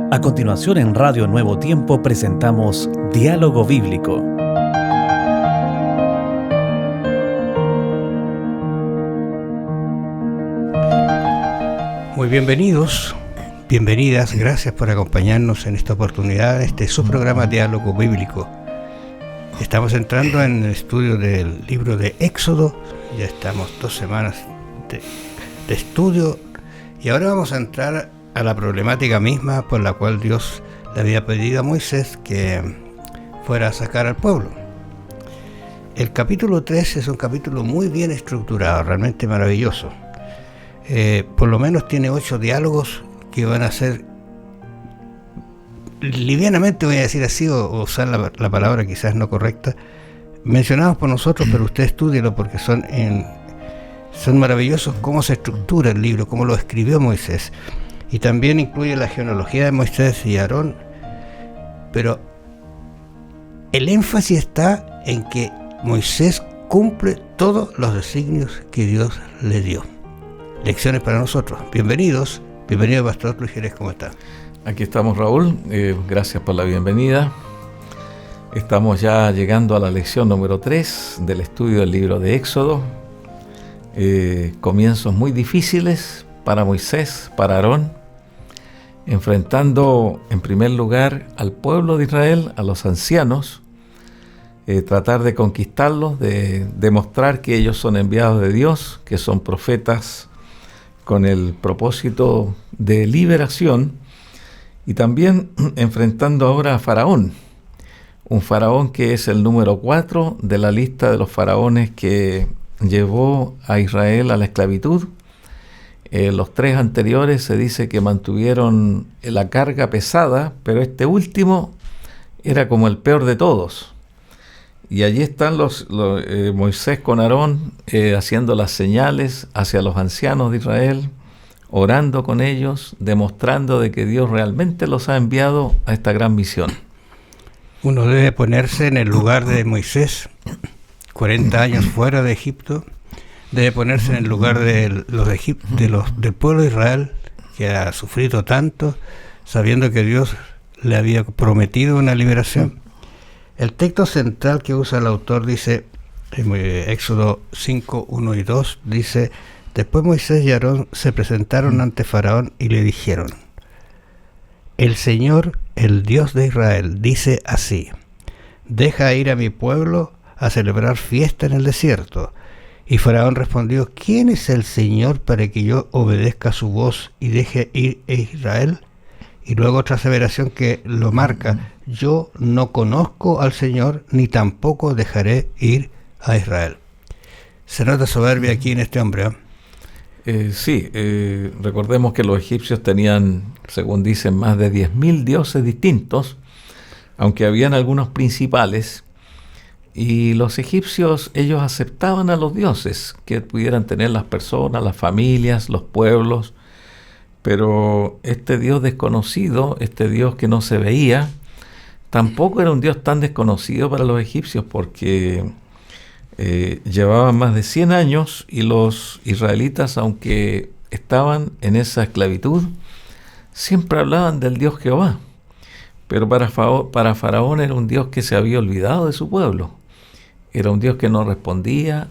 A continuación en Radio Nuevo Tiempo presentamos Diálogo Bíblico. Muy bienvenidos, bienvenidas, gracias por acompañarnos en esta oportunidad. Este es su programa Diálogo Bíblico. Estamos entrando en el estudio del libro de Éxodo, ya estamos 2 semanas de estudio y ahora vamos a entrar a la problemática misma por la cual Dios le había pedido a Moisés que fuera a sacar al pueblo. El capítulo 3 es un capítulo muy bien estructurado, realmente maravilloso. Por lo menos tiene 8 diálogos que van a ser, livianamente voy a decir así, o usar la palabra quizás no correcta, mencionados por nosotros, pero usted estúdielo porque son maravillosos cómo se estructura el libro, cómo lo escribió Moisés. Y también incluye la genealogía de Moisés y Aarón, pero el énfasis está en que Moisés cumple todos los designios que Dios le dio. Lecciones para nosotros. Bienvenido Pastor Luis Jerez, ¿cómo está? Aquí estamos, Raúl, gracias por la bienvenida. Estamos ya llegando a la lección número 3 del estudio del libro de Éxodo. Comienzos muy difíciles para Moisés, para Aarón, enfrentando en primer lugar al pueblo de Israel, a los ancianos, tratar de conquistarlos, de demostrar que ellos son enviados de Dios, que son profetas con el propósito de liberación, y también enfrentando ahora a Faraón, un faraón que es el número 4 de la lista de los faraones que llevó a Israel a la esclavitud. Los 3 anteriores se dice que mantuvieron la carga pesada, pero este último era como el peor de todos. Y allí están Moisés con Aarón haciendo las señales hacia los ancianos de Israel, orando con ellos, demostrando de que Dios realmente los ha enviado a esta gran misión. Uno debe ponerse en el lugar de Moisés, 40 años fuera de Egipto. Debe ponerse en el lugar del pueblo de Israel, que ha sufrido tanto, sabiendo que Dios le había prometido una liberación. El texto central que usa el autor dice, en Éxodo 5, 1 y 2, dice: después Moisés y Aarón se presentaron ante Faraón y le dijeron: el Señor, el Dios de Israel, dice así: deja ir a mi pueblo a celebrar fiesta en el desierto. Y Faraón respondió: ¿quién es el Señor para que yo obedezca su voz y deje ir a Israel? Y luego otra aseveración que lo marca: yo no conozco al Señor, ni tampoco dejaré ir a Israel. Se nota soberbia aquí en este hombre, Sí, recordemos que los egipcios tenían, según dicen, más de 10.000 dioses distintos, aunque habían algunos principales. Y los egipcios, ellos aceptaban a los dioses que pudieran tener las personas, las familias, los pueblos, pero este Dios desconocido, este Dios que no se veía, tampoco era un Dios tan desconocido para los egipcios, porque llevaban más de 100 años y los israelitas, aunque estaban en esa esclavitud, siempre hablaban del Dios Jehová. Pero para Faraón era un Dios que se había olvidado de su pueblo. Era un Dios que no respondía,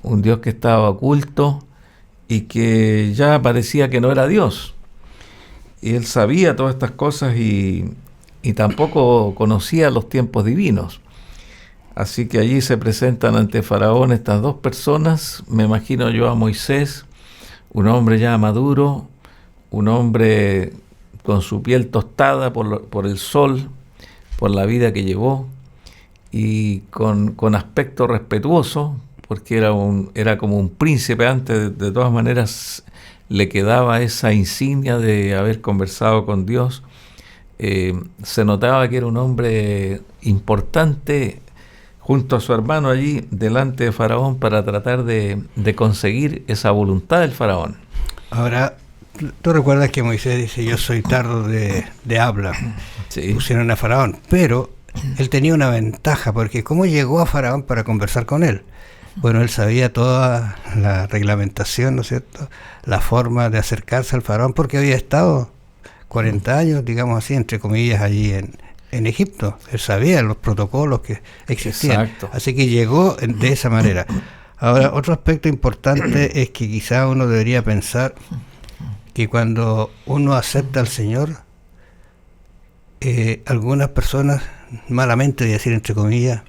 un Dios que estaba oculto y que ya parecía que no era Dios. Y él sabía todas estas cosas y tampoco conocía los tiempos divinos. Así que allí se presentan ante Faraón estas 2 personas. Me imagino yo a Moisés, un hombre ya maduro, un hombre con su piel tostada por el sol, por la vida que llevó, y con aspecto respetuoso, porque era como un príncipe antes. De todas maneras le quedaba esa insignia de haber conversado con Dios. Se notaba que era un hombre importante junto a su hermano allí delante de Faraón para tratar de conseguir esa voluntad del Faraón. Ahora, tú recuerdas que Moisés dice: yo soy tardo de habla. Sí. Pusieron a Faraón, pero él tenía una ventaja, porque ¿cómo llegó a Faraón para conversar con él? Bueno, él sabía toda la reglamentación, ¿no es cierto?, la forma de acercarse al Faraón, porque había estado 40 años, digamos así, entre comillas, allí en Egipto. Él sabía los protocolos que existían. Exacto. Así que llegó de esa manera. Ahora, otro aspecto importante es que quizá uno debería pensar que cuando uno acepta al Señor, algunas personas, malamente voy a decir entre comillas,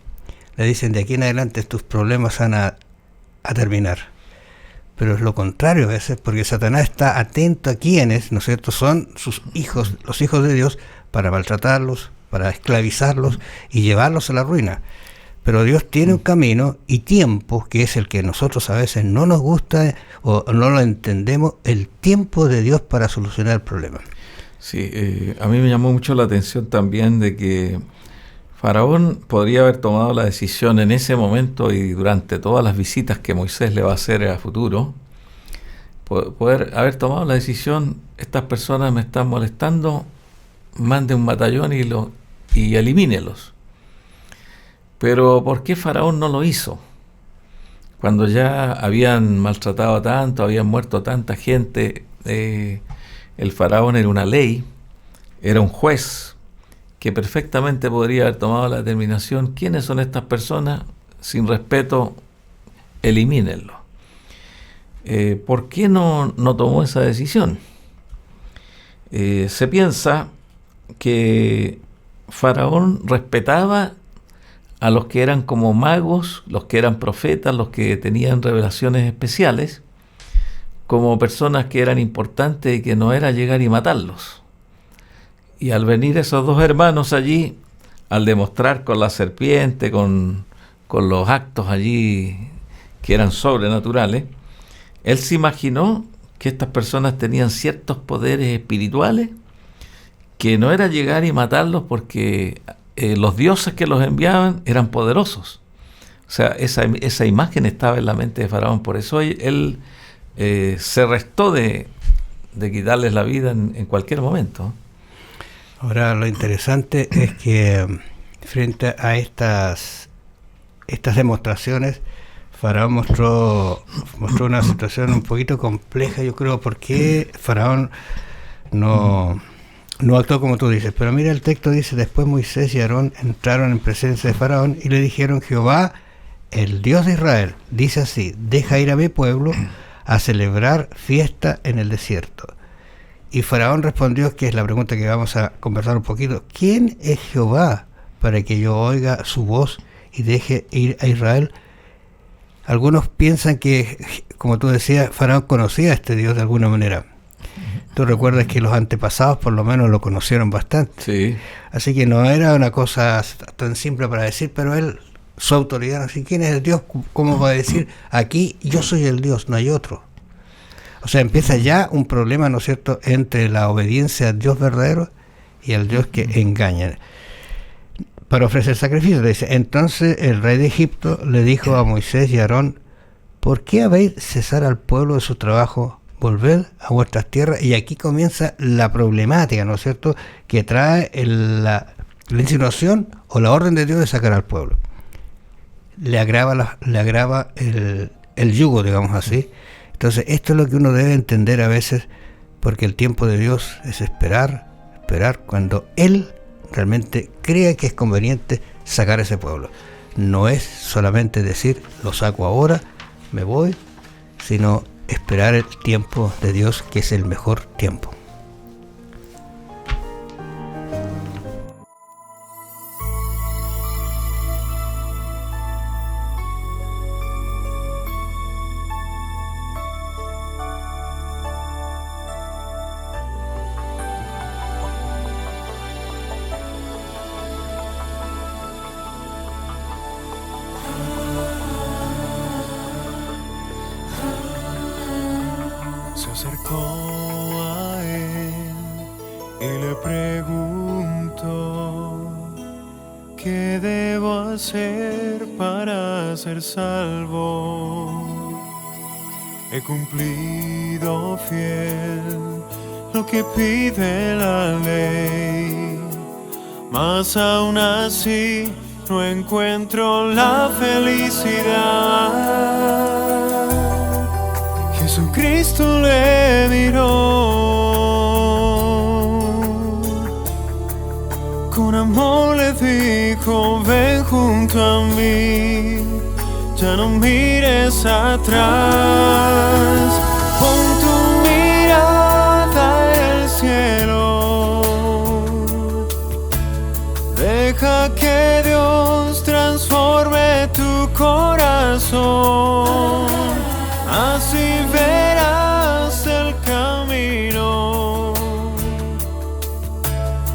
le dicen de aquí en adelante tus problemas van a terminar. Pero es lo contrario a veces, porque Satanás está atento a quienes, ¿no es cierto?, son sus hijos, los hijos de Dios, para maltratarlos, para esclavizarlos y llevarlos a la ruina. Pero Dios tiene un camino y tiempo, que es el que nosotros a veces no nos gusta o no lo entendemos, el tiempo de Dios para solucionar el problema. Sí, a mí me llamó mucho la atención también de que Faraón podría haber tomado la decisión en ese momento y durante todas las visitas que Moisés le va a hacer a futuro, poder haber tomado la decisión: estas personas me están molestando, mande un batallón y elimínelos. Pero ¿por qué Faraón no lo hizo? Cuando ya habían maltratado tanto, habían muerto tanta gente, el Faraón era una ley, era un juez que perfectamente podría haber tomado la determinación: ¿quiénes son estas personas? Sin respeto, elimínenlo. ¿Por qué no tomó esa decisión? Se piensa que Faraón respetaba a los que eran como magos, los que eran profetas, los que tenían revelaciones especiales, como personas que eran importantes y que no era llegar y matarlos. Y al venir esos dos hermanos allí, al demostrar con la serpiente, con los actos allí que eran sobrenaturales, él se imaginó que estas personas tenían ciertos poderes espirituales, que no era llegar y matarlos porque los dioses que los enviaban eran poderosos. O sea, esa imagen estaba en la mente de Faraón. Por eso él se restó de quitarles la vida en cualquier momento. Ahora, lo interesante es que frente a estas demostraciones, Faraón mostró una situación un poquito compleja, yo creo, porque Faraón no actuó como tú dices. Pero mira, el texto dice: después Moisés y Aarón entraron en presencia de Faraón y le dijeron: Jehová, el Dios de Israel, dice así: deja ir a mi pueblo a celebrar fiesta en el desierto. Y Faraón respondió, que es la pregunta que vamos a conversar un poquito: ¿quién es Jehová para que yo oiga su voz y deje ir a Israel? Algunos piensan que, como tú decías, Faraón conocía a este Dios de alguna manera. Tú recuerdas que los antepasados por lo menos lo conocieron bastante. Sí. Así que no era una cosa tan simple para decir, pero él, su autoridad, así: ¿quién es el Dios? ¿Cómo va a decir aquí yo soy el Dios, no hay otro? O sea, empieza ya un problema, ¿no es cierto?, entre la obediencia al Dios verdadero y al Dios que engaña. Para ofrecer sacrificio, dice: entonces el rey de Egipto le dijo a Moisés y a Aarón: ¿por qué habéis cesar al pueblo de su trabajo? Volved a vuestras tierras. Y aquí comienza la problemática, ¿no es cierto?, que trae la insinuación o la orden de Dios de sacar al pueblo. Le agrava el yugo, digamos así. Entonces, esto es lo que uno debe entender a veces, porque el tiempo de Dios es esperar cuando Él realmente crea que es conveniente sacar a ese pueblo. No es solamente decir: lo saco ahora, me voy, sino esperar el tiempo de Dios, que es el mejor tiempo. Se acercó a él y le preguntó: ¿qué debo hacer para ser salvo? He cumplido fiel lo que pide la ley, mas aún así no encuentro la felicidad. Jesucristo le miró Hijo, ven junto a mí, ya no mires atrás. Pon tu mirada en el cielo, deja que Dios transforme tu corazón, así verás el camino,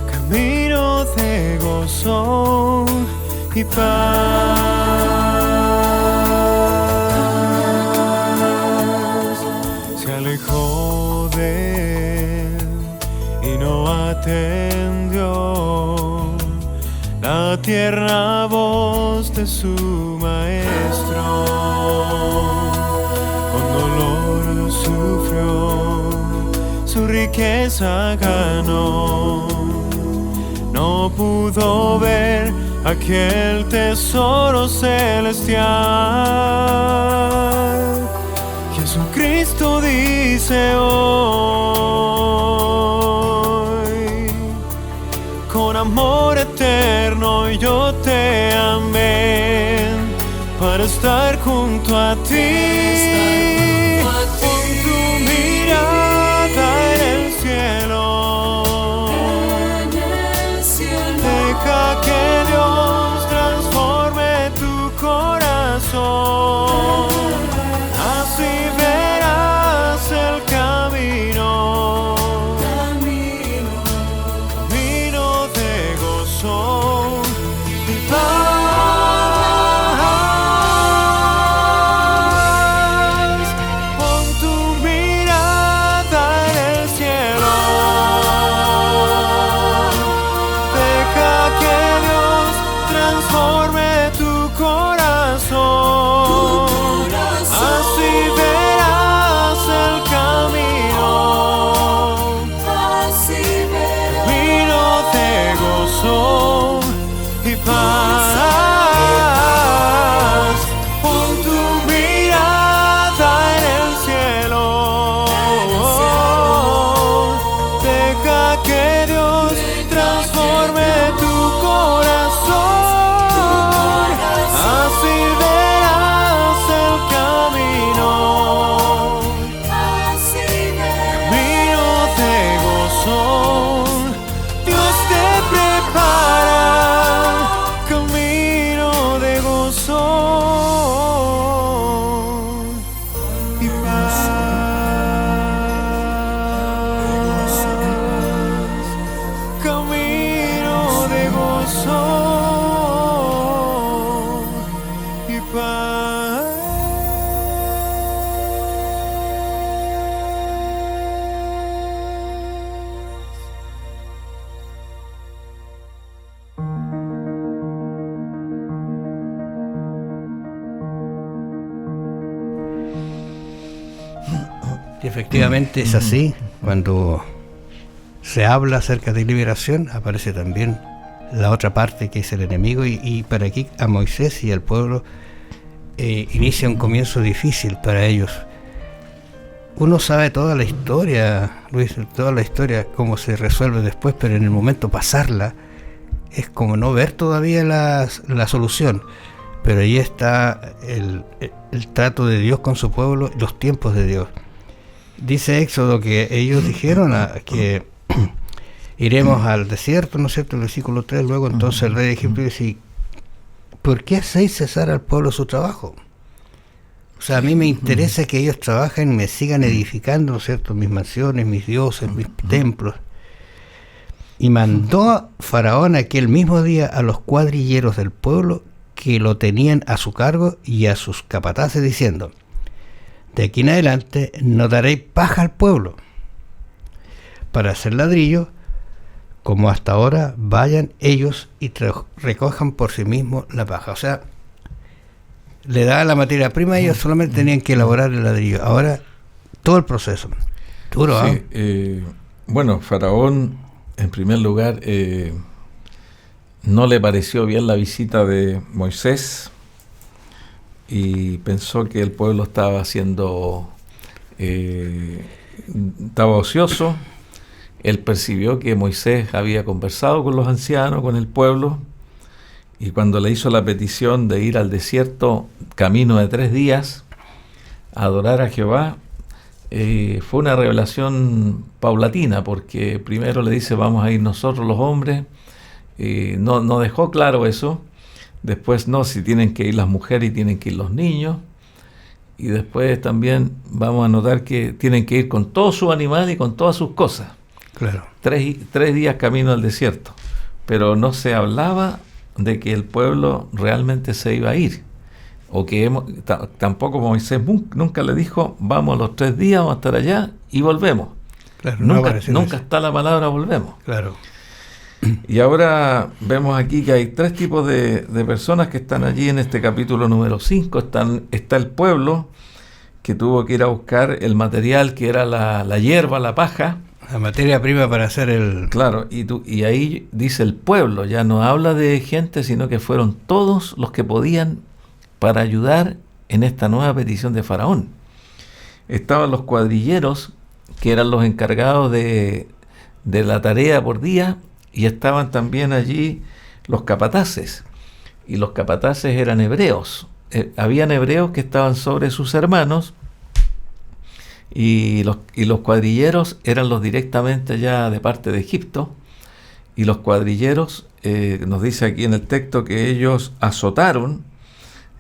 camino de gozo y paz. Se alejó de él y no atendió la tierna voz de su maestro. Con dolor sufrió, su riqueza ganó, no pudo ver aquel tesoro celestial. Jesucristo dice hoy: con amor eterno yo te amé para estar junto a ti. Pon tu mirada en el cielo, deja que Dios transforme tu corazón, así verás el camino, camino de gozo y paz. Pon tu mirada en el cielo, deja que Dios transforme tu corazón, así verás el camino, camino de gozo y paz. Pon tu mirada en el cielo, deja que Dios transforme tu corazón, así verás el camino, camino de gozo. Dios te prepara camino de gozo y paz. Camino de gozo y paz. Y efectivamente es así. Cuando se habla acerca de liberación, aparece también la otra parte, que es el enemigo, y para aquí a Moisés y al pueblo inicia un comienzo difícil para ellos. Uno sabe toda la historia, Luis, toda la historia, cómo se resuelve después, pero en el momento pasarla es como no ver todavía la solución. Pero ahí está el trato de Dios con su pueblo, los tiempos de Dios. Dice Éxodo que ellos dijeron que iremos al desierto, ¿no es cierto? El versículo 3, luego entonces el rey de Egipto dice: ¿por qué hacéis cesar al pueblo su trabajo? O sea, a mí me interesa que ellos trabajen y me sigan edificando, ¿no es cierto?, mis mansiones, mis dioses, mis templos. Y mandó a Faraón aquel mismo día a los cuadrilleros del pueblo que lo tenían a su cargo y a sus capataces, diciendo: de aquí en adelante no daréis paja al pueblo para hacer ladrillo, como hasta ahora vayan ellos y recojan por sí mismos la paja. O sea, le daba la materia prima, ellos solamente tenían que elaborar el ladrillo. Ahora todo el proceso. Duro, sí, bueno, Faraón, en primer lugar, no le pareció bien la visita de Moisés y pensó que el pueblo estaba estaba ocioso. Él percibió que Moisés había conversado con los ancianos, con el pueblo, y cuando le hizo la petición de ir al desierto, camino de 3 días, a adorar a Jehová, fue una revelación paulatina, porque primero le dice, vamos a ir nosotros los hombres, no dejó claro eso. Después no, si tienen que ir las mujeres y tienen que ir los niños. Y después también vamos a notar que tienen que ir con todo su animal y con todas sus cosas. Claro. 3 días camino al desierto. Pero no se hablaba de que el pueblo realmente se iba a ir. O que tampoco Moisés nunca le dijo, vamos a los 3 días, vamos a estar allá y volvemos. Claro, Nunca está la palabra volvemos. Claro. Y ahora vemos aquí que hay 3 tipos de personas que están allí en este capítulo número 5. Está el pueblo, que tuvo que ir a buscar el material que era la hierba, la paja. La materia prima para hacer el... Claro, y ahí dice el pueblo, ya no habla de gente, sino que fueron todos los que podían para ayudar en esta nueva petición de Faraón. Estaban los cuadrilleros, que eran los encargados de la tarea por día, y estaban también allí los capataces, y los capataces eran hebreos. Habían hebreos que estaban sobre sus hermanos, y los cuadrilleros eran los directamente ya de parte de Egipto, y los cuadrilleros, nos dice aquí en el texto que ellos azotaron,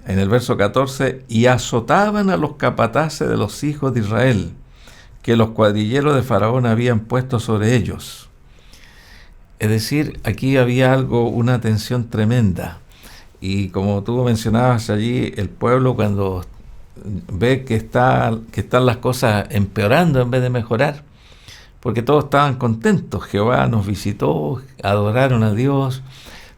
en el verso 14, y azotaban a los capataces de los hijos de Israel, que los cuadrilleros de Faraón habían puesto sobre ellos. Es decir, aquí había una tensión tremenda. Y como tú mencionabas allí, el pueblo cuando ve que están las cosas empeorando en vez de mejorar, porque todos estaban contentos, Jehová nos visitó, adoraron a Dios,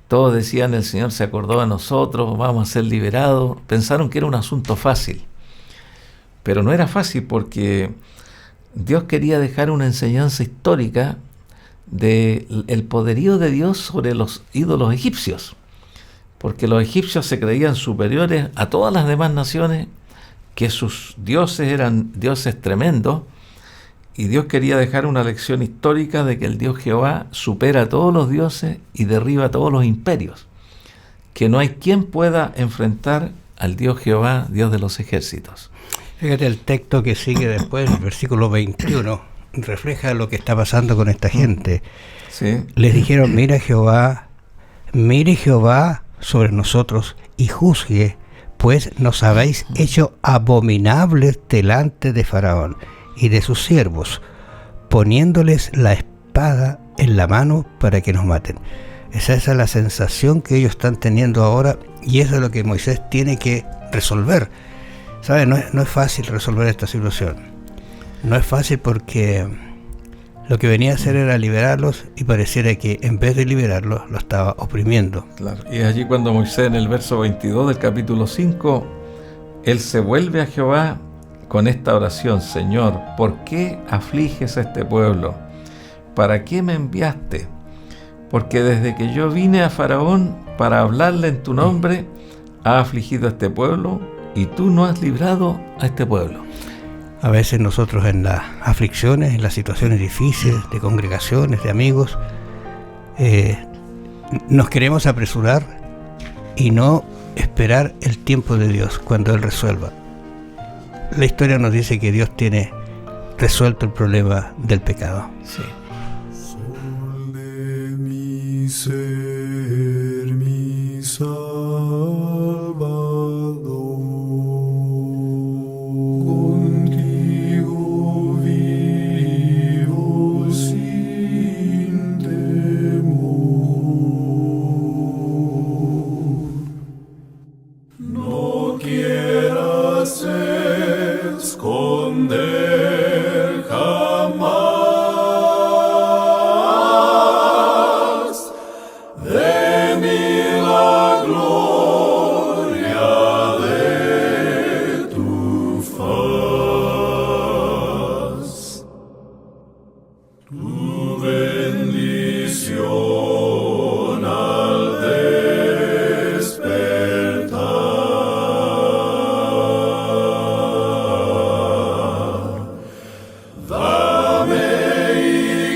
todos decían, el Señor se acordó de nosotros, vamos a ser liberados, pensaron que era un asunto fácil, pero no era fácil, porque Dios quería dejar una enseñanza histórica del poderío de Dios sobre los ídolos egipcios, porque los egipcios se creían superiores a todas las demás naciones, que sus dioses eran dioses tremendos, y Dios quería dejar una lección histórica de que el Dios Jehová supera a todos los dioses y derriba a todos los imperios, que no hay quien pueda enfrentar al Dios Jehová, Dios de los ejércitos. Fíjate el texto que sigue después, el versículo 21, refleja lo que está pasando con esta gente. Sí. Les dijeron, mire Jehová sobre nosotros y juzgue, pues nos habéis hecho abominables delante de Faraón y de sus siervos, poniéndoles la espada en la mano para que nos maten. Esa es la sensación que ellos están teniendo ahora, y eso es lo que Moisés tiene que resolver. ¿Sabe? No es fácil resolver esta situación. No es fácil porque lo que venía a hacer era liberarlos, y pareciera que en vez de liberarlos lo estaba oprimiendo. Claro. Y es allí cuando Moisés, en el verso 22 del capítulo 5, él se vuelve a Jehová con esta oración: Señor, ¿por qué afliges a este pueblo? ¿Para qué me enviaste? Porque desde que yo vine a Faraón para hablarle en tu nombre, ha afligido a este pueblo, y tú no has librado a este pueblo. A veces nosotros en las aflicciones, en las situaciones difíciles, de congregaciones, de amigos, nos queremos apresurar y no esperar el tiempo de Dios cuando Él resuelva. La historia nos dice que Dios tiene resuelto el problema del pecado. Sí. Sol de mi ser, mi Salvador, contigo vivo sin temor. No quieras esconder jamás de mí la gloria de tu faz. Tu bendición al despertar. Dame y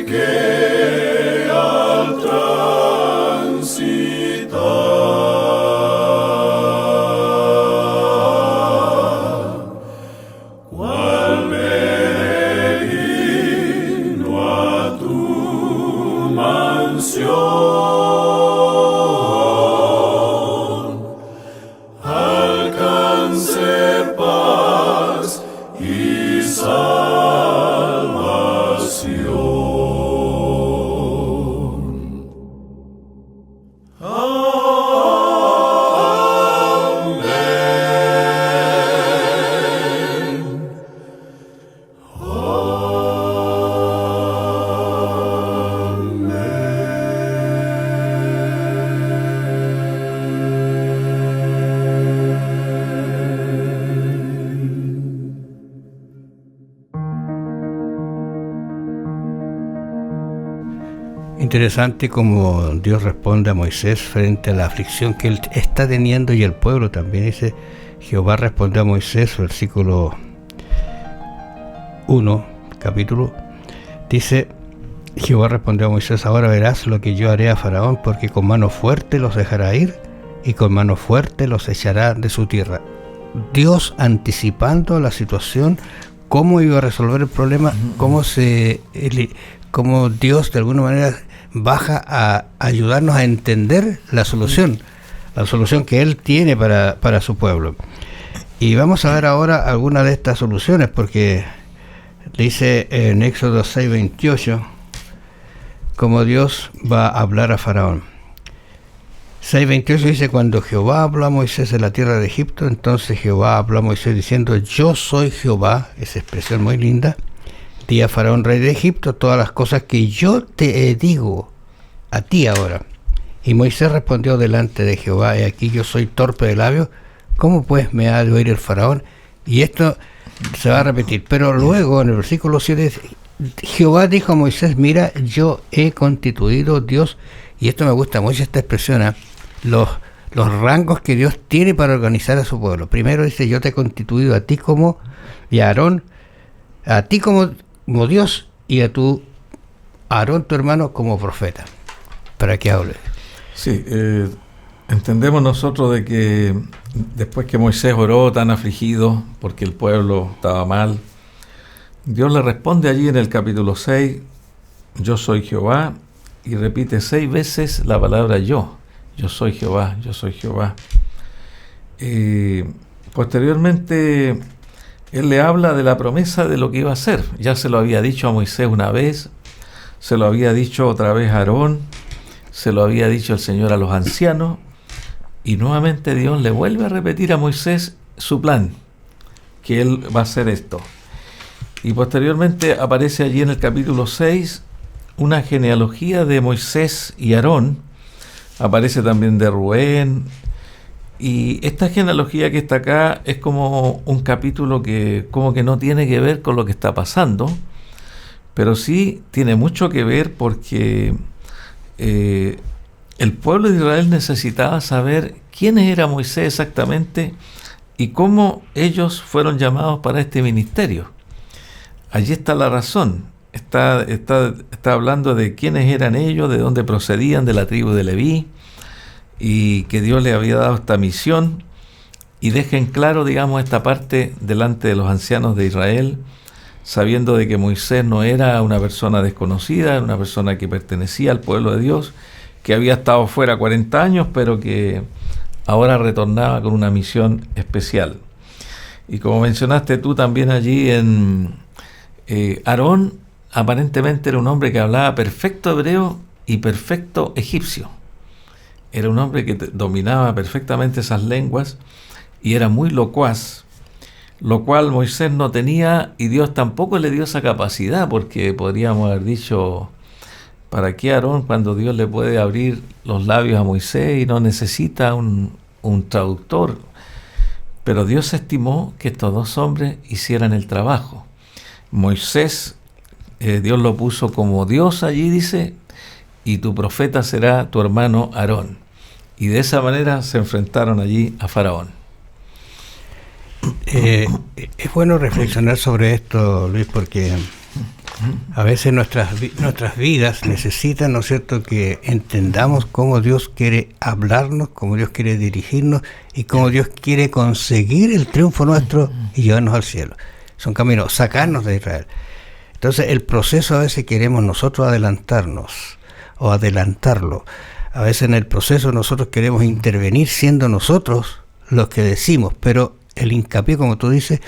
que al transitar Interesante como Dios responde a Moisés frente a la aflicción que él está teniendo y el pueblo también. Dice, Jehová respondió a Moisés, versículo 1, capítulo, dice, Jehová respondió a Moisés, ahora verás lo que yo haré a Faraón, porque con mano fuerte los dejará ir y con mano fuerte los echará de su tierra. Dios anticipando la situación, cómo iba a resolver el problema, cómo Dios de alguna manera baja a ayudarnos a entender la solución que Él tiene para su pueblo. Y vamos a ver ahora algunas de estas soluciones, porque dice en Éxodo 6:28, cómo Dios va a hablar a Faraón. 6:28 dice, cuando Jehová habló a Moisés en la tierra de Egipto, entonces Jehová habló a Moisés diciendo, yo soy Jehová, esa expresión muy linda, di a Faraón rey de Egipto todas las cosas que yo te digo a ti ahora. Y Moisés respondió delante de Jehová, he aquí yo soy torpe de labios, ¿cómo pues me ha de oír el Faraón? Y esto se va a repetir, pero luego en el versículo 7, Jehová dijo a Moisés, mira, yo he constituido Dios, y esto me gusta mucho esta expresión, los rangos que Dios tiene para organizar a su pueblo. Primero dice, yo te he constituido a ti como, y a Aarón, a ti como Dios, y a tu Aarón, tu hermano, como profeta, para que hable. Sí, entendemos nosotros de que después que Moisés oró tan afligido porque el pueblo estaba mal, Dios le responde allí en el capítulo 6, yo soy Jehová, y repite 6 veces la palabra yo soy Jehová, yo soy Jehová. Posteriormente, Él le habla de la promesa de lo que iba a hacer. Ya se lo había dicho a Moisés una vez, se lo había dicho otra vez a Aarón, se lo había dicho el Señor a los ancianos, y nuevamente Dios le vuelve a repetir a Moisés su plan, que Él va a hacer esto. Y posteriormente aparece allí en el capítulo 6 una genealogía de Moisés y Aarón, aparece también de Rubén, y esta genealogía que está acá es como un capítulo que como que no tiene que ver con lo que está pasando, pero sí tiene mucho que ver porque el pueblo de Israel necesitaba saber quién era Moisés exactamente y cómo ellos fueron llamados para este ministerio. Allí está la razón. Está hablando de quiénes eran ellos, de dónde procedían, de la tribu de Leví, y que Dios les había dado esta misión, y dejen claro, digamos, esta parte delante de los ancianos de Israel, sabiendo de que Moisés no era una persona desconocida, era una persona que pertenecía al pueblo de Dios, que había estado fuera 40 años, pero que ahora retornaba con una misión especial. Y como mencionaste tú también allí en Aarón, aparentemente era un hombre que hablaba perfecto hebreo y perfecto egipcio. Era un hombre que dominaba perfectamente esas lenguas y era muy locuaz, lo cual Moisés no tenía, y Dios tampoco le dio esa capacidad, porque podríamos haber dicho, ¿para qué Aarón cuando Dios le puede abrir los labios a Moisés y no necesita un traductor? Pero Dios estimó que estos dos hombres hicieran el trabajo. Moisés, Dios lo puso como Dios allí, dice, y tu profeta será tu hermano Aarón. Y de esa manera se enfrentaron allí a Faraón. Es bueno reflexionar sobre esto, Luis, porque a veces nuestras vidas necesitan, ¿no es cierto?, que entendamos cómo Dios quiere hablarnos, cómo Dios quiere dirigirnos y cómo Dios quiere conseguir el triunfo nuestro y llevarnos al cielo. Son caminos, sacarnos de Israel. Entonces el proceso a veces queremos nosotros adelantarnos o adelantarlo. A veces en el proceso nosotros queremos intervenir siendo nosotros los que decimos, pero el hincapié, como tú dices,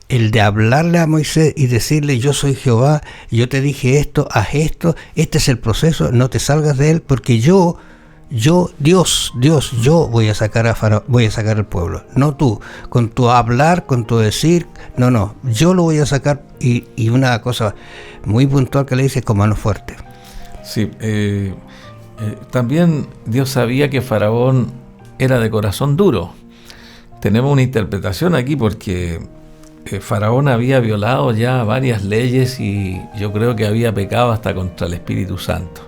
el de hablarle a Moisés y decirle, yo soy Jehová, yo te dije esto, haz esto, este es el proceso, no te salgas de él, porque yo, Dios, yo voy a sacar a Faraón, voy a sacar al pueblo, no tú, con tu hablar, con tu decir, no, yo lo voy a sacar, y una cosa muy puntual que le dice, con mano fuerte. Sí, también Dios sabía que Faraón era de corazón duro. Tenemos una interpretación aquí porque Faraón había violado ya varias leyes y yo creo que había pecado hasta contra el Espíritu Santo.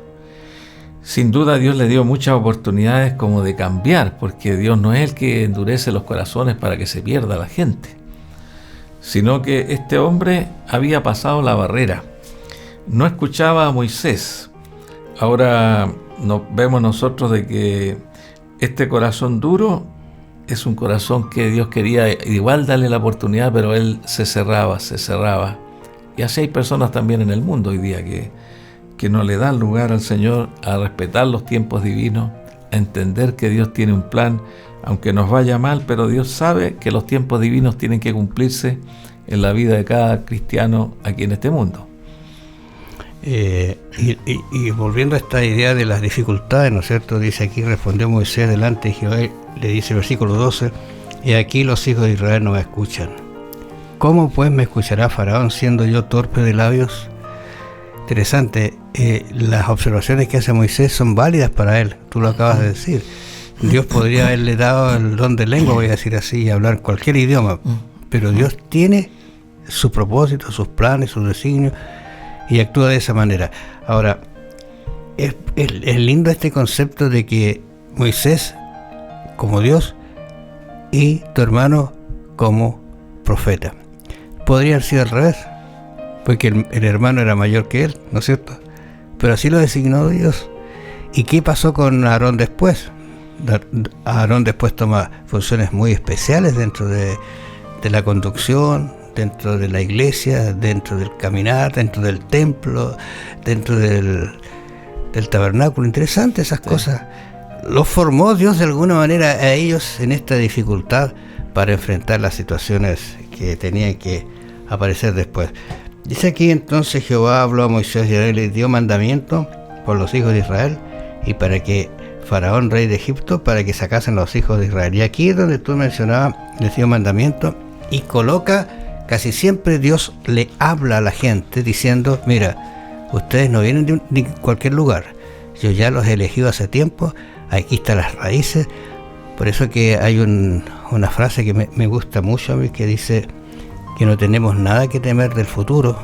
Sin duda Dios le dio muchas oportunidades como de cambiar, porque Dios no es el que endurece los corazones para que se pierda la gente, sino que este hombre había pasado la barrera. No escuchaba a Moisés. Ahora vemos nosotros de que este corazón duro es un corazón que Dios quería igual darle la oportunidad, pero él se cerraba. Y así hay personas también en el mundo hoy día que no le dan lugar al Señor a respetar los tiempos divinos, a entender que Dios tiene un plan, aunque nos vaya mal, pero Dios sabe que los tiempos divinos tienen que cumplirse en la vida de cada cristiano aquí en este mundo. Y volviendo a esta idea de las dificultades, ¿no es cierto? Dice aquí, respondió Moisés delante de Jehová, le dice el versículo 12, y aquí los hijos de Israel no me escuchan. ¿Cómo pues me escuchará Faraón siendo yo torpe de labios? Interesante, las observaciones que hace Moisés son válidas para él, tú lo acabas de decir. Dios podría haberle dado el don de lengua, voy a decir así, y hablar cualquier idioma, pero Dios tiene su propósito, sus planes, sus designios, y actúa de esa manera. Ahora, es lindo este concepto de que Moisés como Dios y tu hermano como profeta. Podría haber sido al revés, porque el hermano era mayor que él, ¿no es cierto? Pero así lo designó Dios. ¿Y qué pasó con Aarón después? Aarón después toma funciones muy especiales dentro de la conducción, dentro de la iglesia, dentro del caminar, dentro del templo, dentro del tabernáculo. Interesante esas cosas. Los formó Dios de alguna manera a ellos en esta dificultad para enfrentar las situaciones que tenían que aparecer después. Dice aquí entonces Jehová habló a Moisés y le dio mandamiento por los hijos de Israel y para que Faraón, rey de Egipto, para que sacasen los hijos de Israel. Y aquí es donde tú mencionabas, les dio mandamiento y coloca, casi siempre Dios le habla a la gente diciendo, mira, ustedes no vienen de cualquier lugar, yo ya los he elegido hace tiempo, aquí están las raíces. Por eso que hay una frase que me gusta mucho a mí, que dice que no tenemos nada que temer del futuro,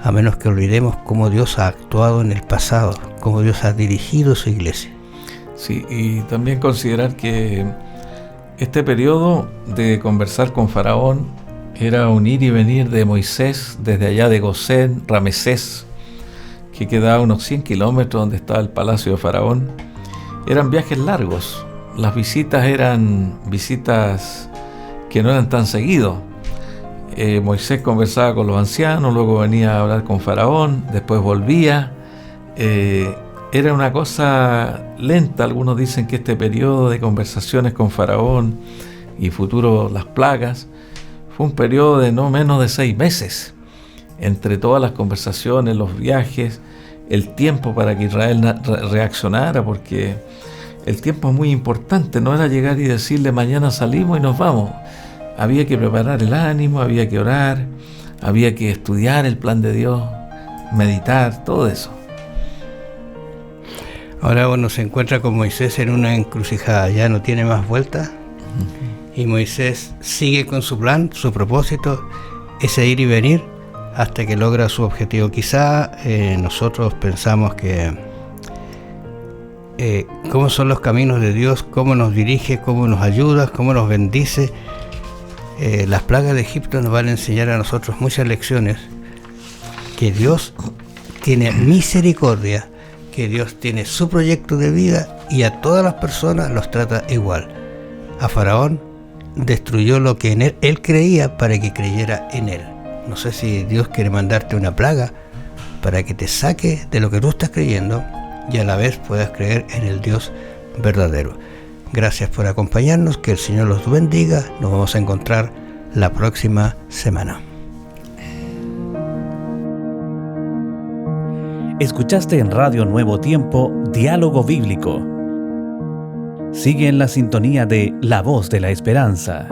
a menos que olvidemos cómo Dios ha actuado en el pasado, cómo Dios ha dirigido su iglesia. Sí, y también considerar que este periodo de conversar con Faraón era un ir y venir de Moisés desde allá de Gosén, Ramesés, que quedaba a unos 100 kilómetros donde estaba el palacio de Faraón. Eran viajes largos, las visitas eran visitas que no eran tan seguidos. Moisés conversaba con los ancianos, luego venía a hablar con Faraón, después volvía. Era una cosa lenta. Algunos dicen que este periodo de conversaciones con Faraón y futuro las plagas fue un periodo de no menos de 6 meses. Entre todas las conversaciones, los viajes, el tiempo para que Israel reaccionara, porque el tiempo es muy importante. No era llegar y decirle mañana salimos y nos vamos. Había que preparar el ánimo, había que orar, había que estudiar el plan de Dios, meditar, todo eso. Ahora uno se encuentra con Moisés en una encrucijada, ya no tiene más vuelta, y Moisés sigue con su plan, su propósito, ese ir y venir hasta que logra su objetivo. Quizá nosotros pensamos que cómo son los caminos de Dios, cómo nos dirige, cómo nos ayuda, cómo nos bendice. Las plagas de Egipto nos van a enseñar a nosotros muchas lecciones, que Dios tiene misericordia, que Dios tiene su proyecto de vida y a todas las personas los trata igual. A Faraón destruyó lo que en él creía para que creyera en él. No sé si Dios quiere mandarte una plaga para que te saque de lo que tú estás creyendo y a la vez puedas creer en el Dios verdadero. Gracias por acompañarnos, que el Señor los bendiga. Nos vamos a encontrar la próxima semana. Escuchaste en Radio Nuevo Tiempo, Diálogo Bíblico. Sigue en la sintonía de La Voz de la Esperanza.